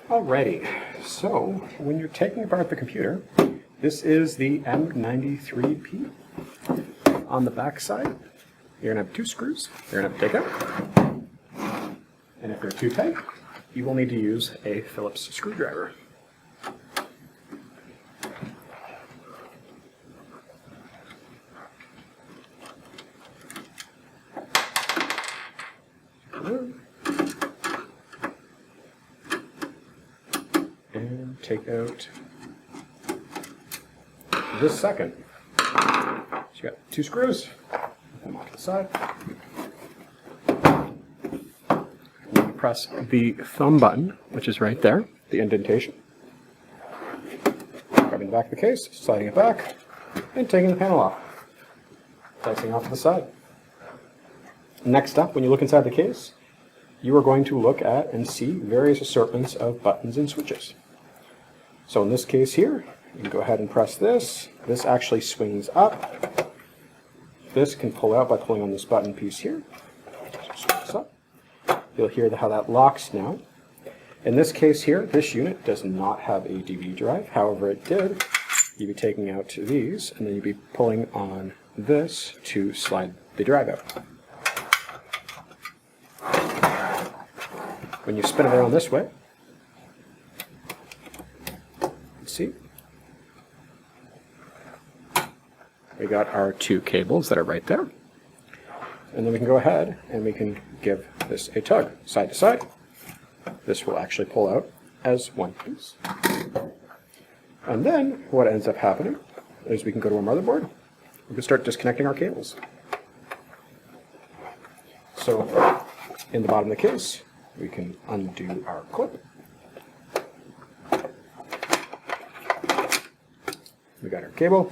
Alrighty, so when you're taking apart the computer, this is the M93p. On the back side, you're going to have 2 screws you're going to have to take out. And if they're too tight, you will need to use a Phillips screwdriver. And take out this second. So you got 2 screws. Put them off to the side. You press the thumb button, which is right there, the indentation. Grabbing the back of the case, sliding it back, and taking the panel off. Slicing off to the side. Next up, when you look inside the case, you are going to look at and see various assortments of buttons and switches. So in this case here, you can go ahead and press this. This actually swings up. This can pull out by pulling on this button piece here. Swing this up. You'll hear how that locks now. In this case here, this unit does not have a DVD drive. However, it did. You'd be taking out these, and then you'd be pulling on this to slide the drive out. When you spin it around this way, see, we got our 2 cables that are right there. And then we can go ahead and we can give this a tug side to side. This will actually pull out as one piece. And then what ends up happening is we can go to our motherboard. We can start disconnecting our cables. So in the bottom of the case, we can undo our clip. We got our cable.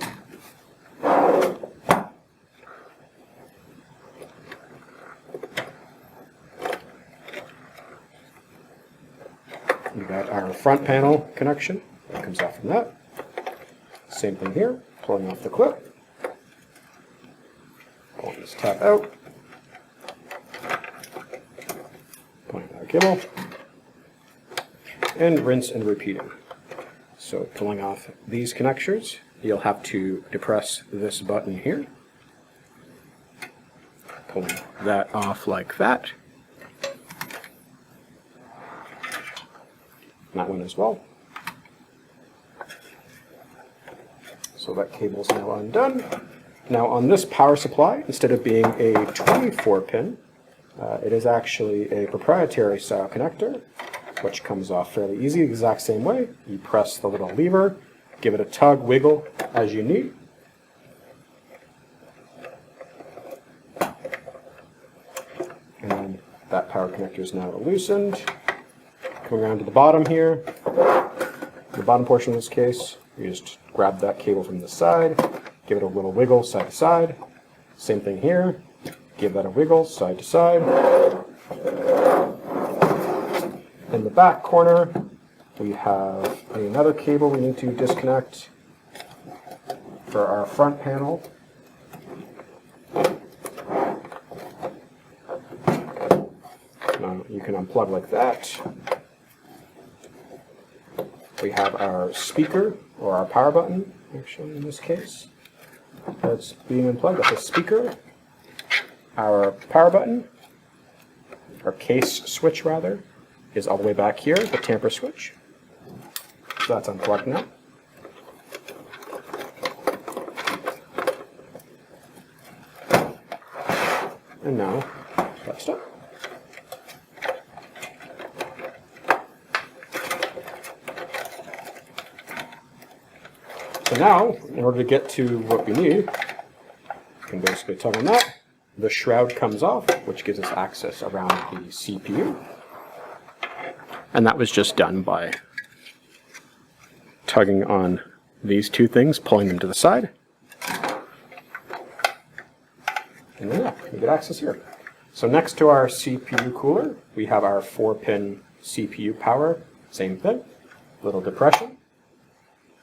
We got our front panel connection that comes off from that. Same thing here, pulling off the clip. Pulling this tab out. Pulling out our cable. And rinse and repeating. So pulling off these connectors, you'll have to depress this button here. Pulling that off like that. That one as well. So that cable's now undone. Now on this power supply, instead of being a 24 pin, it is actually a proprietary style connector, which comes off fairly easy, the exact same way. You press the little lever, give it a tug, wiggle as you need. And then that power connector is now loosened. Coming around to the bottom here, the bottom portion of this case, you just grab that cable from the side, give it a little wiggle side to side. Same thing here, give that a wiggle side to side. In the back corner, we have another cable we need to disconnect for our front panel. Now you can unplug like that. We have our speaker, or our power button, actually in this case, that's being unplugged. That's a speaker. Our power button, our case switch rather, is all the way back here, the tamper switch. So that's unplugged now. And now, that's done. So now, in order to get to what we need, you can basically tug on that. The shroud comes off, which gives us access around the CPU. And that was just done by tugging on these 2 things, pulling them to the side. And then yeah, we get access here. So next to our CPU cooler, we have our 4-pin CPU power. Same thing, little depression.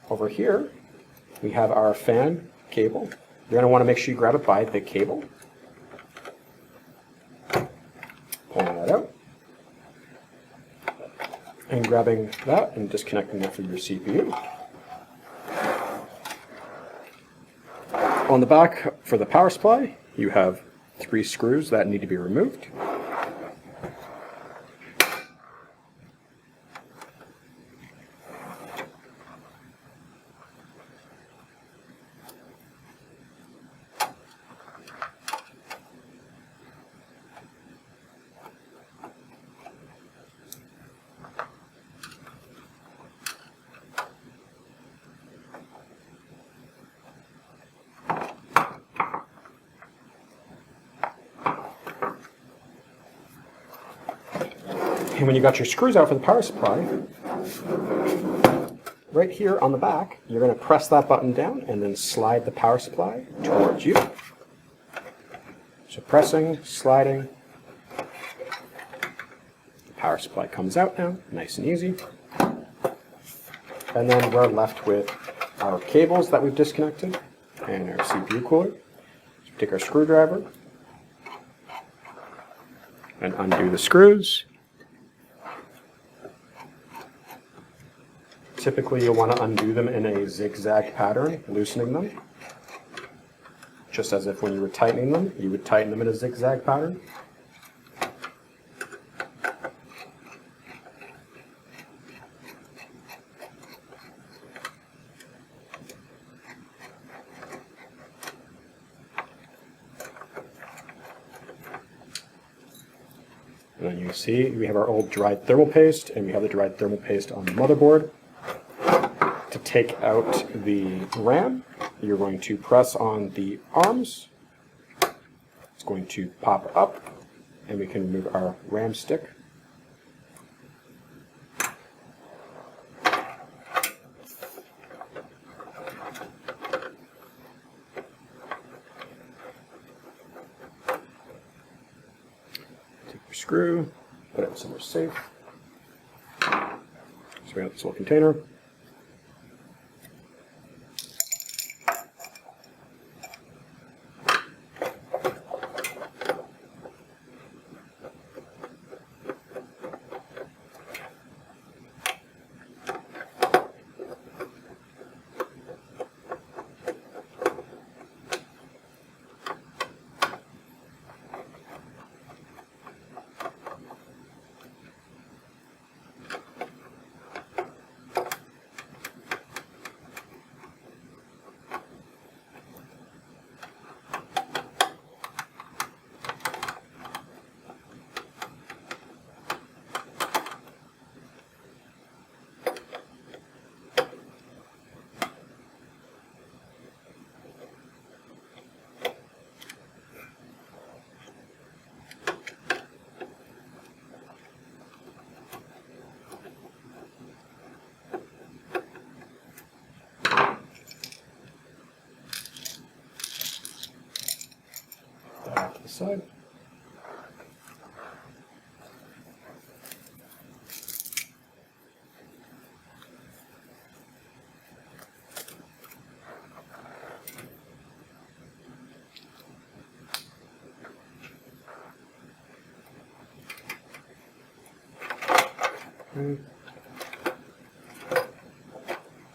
Over here, we have our fan cable. You're going to want to make sure you grab it by the cable. Pulling that out. and grabbing that and disconnecting that from your CPU. On the back for the power supply, you have 3 screws that need to be removed. And when you got your screws out for the power supply, right here on the back, you're going to press that button down and then slide the power supply towards you. So pressing, sliding, the power supply comes out now, nice and easy. And then we're left with our cables that we've disconnected and our CPU cooler. So take our screwdriver and undo the screws. Typically, you'll want to undo them in a zigzag pattern, loosening them. Just as if when you were tightening them, you would tighten them in a zigzag pattern. And then you see we have our old dried thermal paste, and we have the dried thermal paste on the motherboard. To take out the RAM, you're going to press on the arms. It's going to pop up, and we can remove our RAM stick. Take your screw, put it somewhere safe. So we have this little container. Off to the side.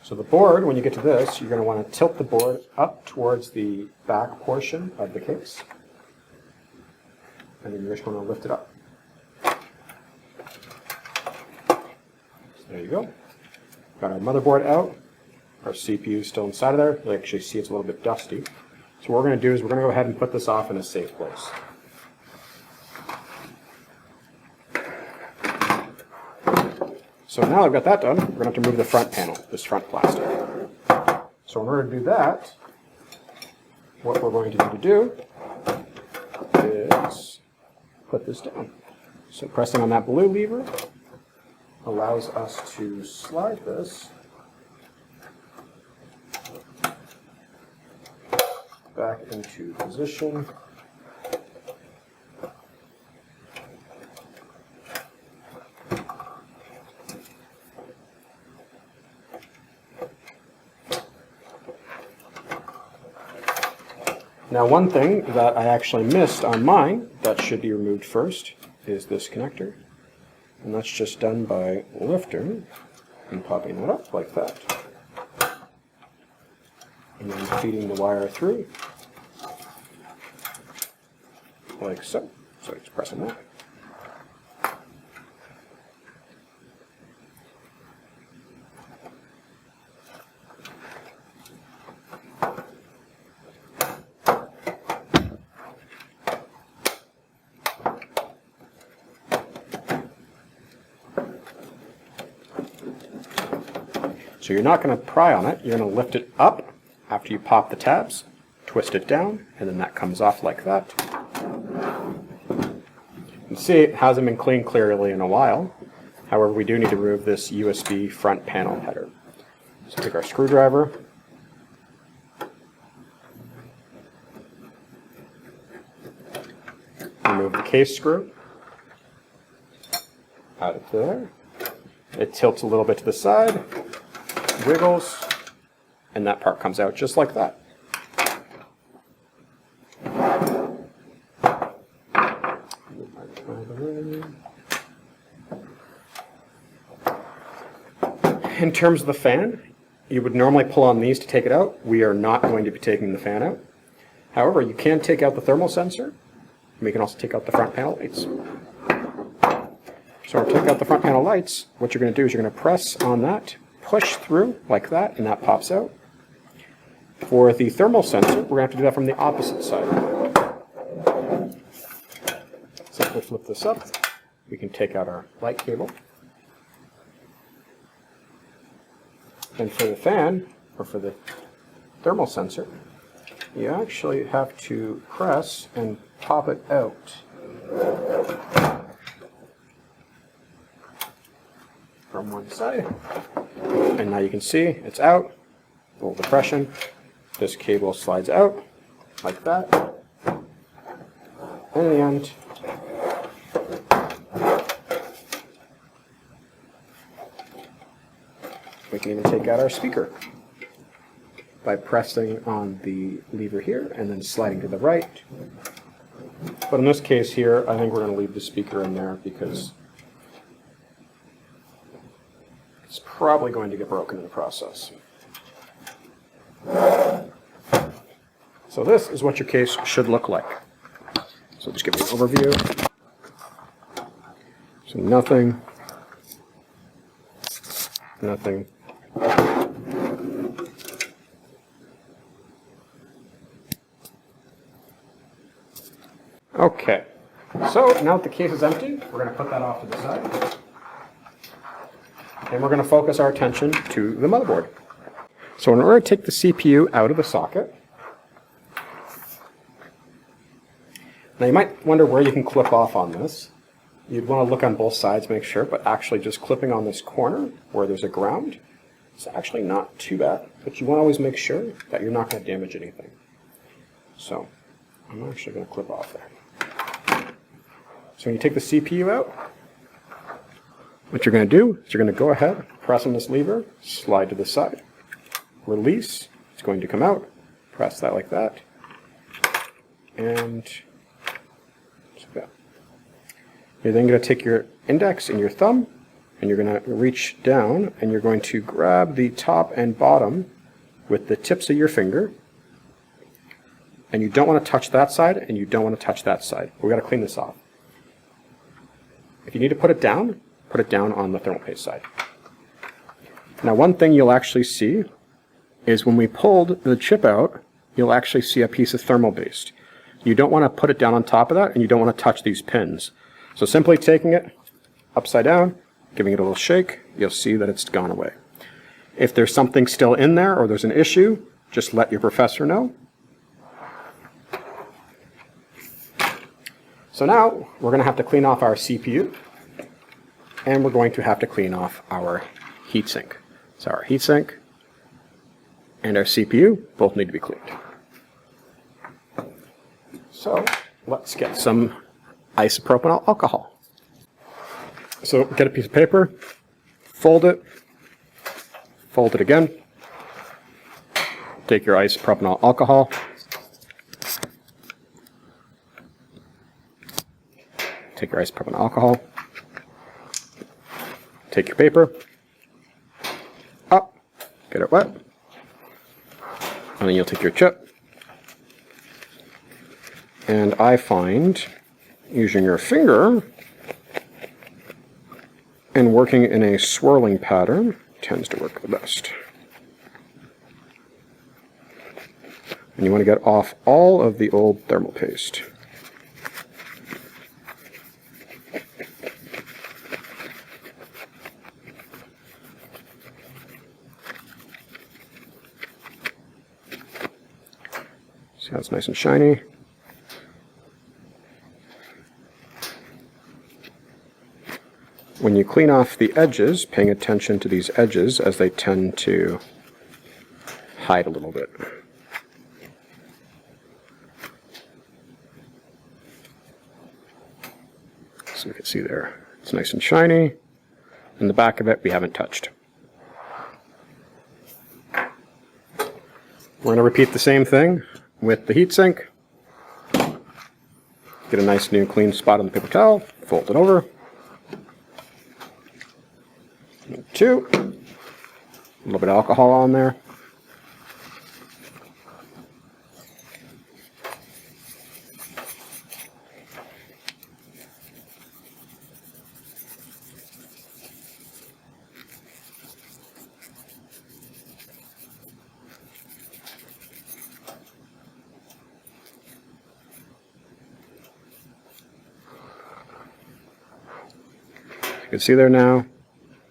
So the board, when you get to this, you're going to want to tilt the board up towards the back portion of the case. And then you're just going to lift it up. So there you go. Got our motherboard out. Our CPU is still inside of there. You actually see it's a little bit dusty. So what we're going to do is we're going to go ahead and put this off in a safe place. So now I've got that done, we're going to have to remove the front panel, this front plastic. So in order to do that, what we're going to need to do is put this down. So pressing on that blue lever allows us to slide this back into position. Now one thing that I actually missed on mine that should be removed first is this connector. And that's just done by lifting and popping it up like that. And then feeding the wire through, like so. So just pressing that. So you're not going to pry on it, you're going to lift it up after you pop the tabs, twist it down, and then that comes off like that. You can see it hasn't been cleaned clearly in a while. However, we do need to remove this USB front panel header. So take our screwdriver, remove the case screw out of there. It tilts a little bit to the side, wiggles, and that part comes out just like that. In terms of the fan, you would normally pull on these to take it out. We are not going to be taking the fan out. However, you can take out the thermal sensor. We can also take out the front panel lights. So to take out the front panel lights, what you're going to do is you're going to press on that, push through like that, and that pops out. For the thermal sensor, we're going to have to do that from the opposite side. Simply flip this up. We can take out our light cable. And for the fan, or for the thermal sensor, you actually have to press and pop it out. From one side. And now you can see it's out. Full depression. This cable slides out like that. And in the end, we can even take out our speaker by pressing on the lever here and then sliding to the right. But in this case here, I think we're going to leave the speaker in there because it's probably going to get broken in the process. So this is what your case should look like. So just give you an overview. So nothing. Okay, so now that the case is empty, we're going to put that off to the side. And we're going to focus our attention to the motherboard. So in order to take the CPU out of the socket, now you might wonder where you can clip off on this. You'd want to look on both sides, make sure, but actually just clipping on this corner where there's a ground, it's actually not too bad, but you want to always make sure that you're not going to damage anything. So I'm actually going to clip off there. So when you take the CPU out, what you're going to do is you're going to go ahead, press on this lever, slide to the side, release, it's going to come out, press that like that, and like that. You're then going to take your index and your thumb, and you're going to reach down, and you're going to grab the top and bottom with the tips of your finger, and you don't want to touch that side, and you don't want to touch that side. We've got to clean this off. If you need to put it down on the thermal paste side. Now one thing you'll actually see is when we pulled the chip out, you'll actually see a piece of thermal paste. You don't want to put it down on top of that, and you don't want to touch these pins. So simply taking it upside down, giving it a little shake, you'll see that it's gone away. If there's something still in there or there's an issue, just let your professor know. So now we're going to have to clean off our CPU, and we're going to have to clean off our heatsink. So our heatsink and our CPU both need to be cleaned. So let's get some isopropyl alcohol. So get a piece of paper, fold it again, take your isopropyl alcohol, take your paper, up, get it wet, and then you'll take your chip. And I find using your finger and working in a swirling pattern tends to work the best. And you want to get off all of the old thermal paste. See how it's nice and shiny? When you clean off the edges, paying attention to these edges as they tend to hide a little bit. So you can see there, it's nice and shiny, and the back of it we haven't touched. We're going to repeat the same thing with the heatsink. Get a nice new clean spot on the paper towel, fold it over. Two, a little bit of alcohol on there. You can see there now,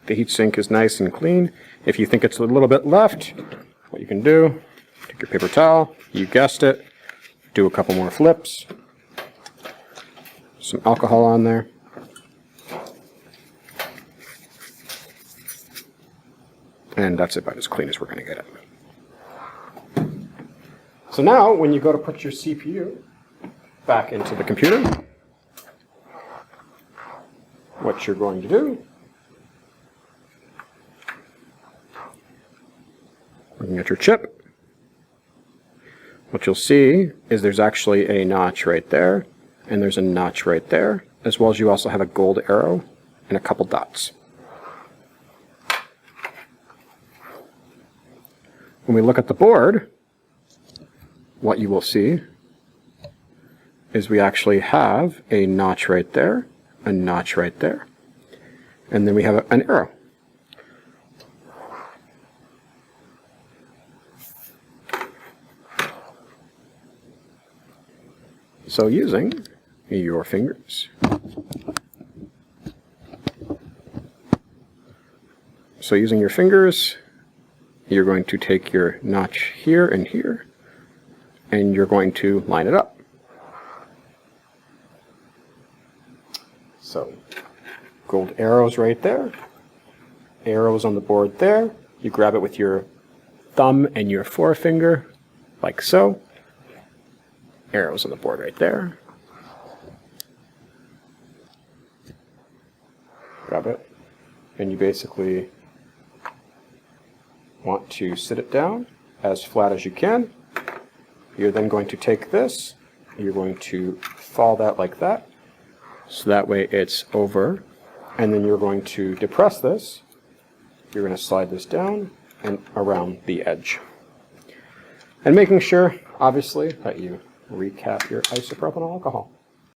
the heatsink is nice and clean. If you think it's a little bit left, what you can do, take your paper towel, you guessed it, do a couple more flips, some alcohol on there. And that's about as clean as we're going to get it. So now, when you go to put your CPU back into the computer, what you're going to do, looking at your chip, what you'll see is there's actually a notch right there, and there's a notch right there, as well as you also have a gold arrow and a couple dots. When we look at the board, what you will see is we actually have a notch right there, a notch right there, and then we have an arrow. So using your fingers, you're going to take your notch here and here, and you're going to line it up. So, gold arrows right there, arrows on the board there. You grab it with your thumb and your forefinger, like so. Arrows on the board right there. Grab it, and you basically want to sit it down as flat as you can. You're then going to take this, you're going to fall that like that, so that way it's over, and then you're going to depress this. You're going to slide this down and around the edge. And making sure, obviously, that you recap your isopropyl alcohol.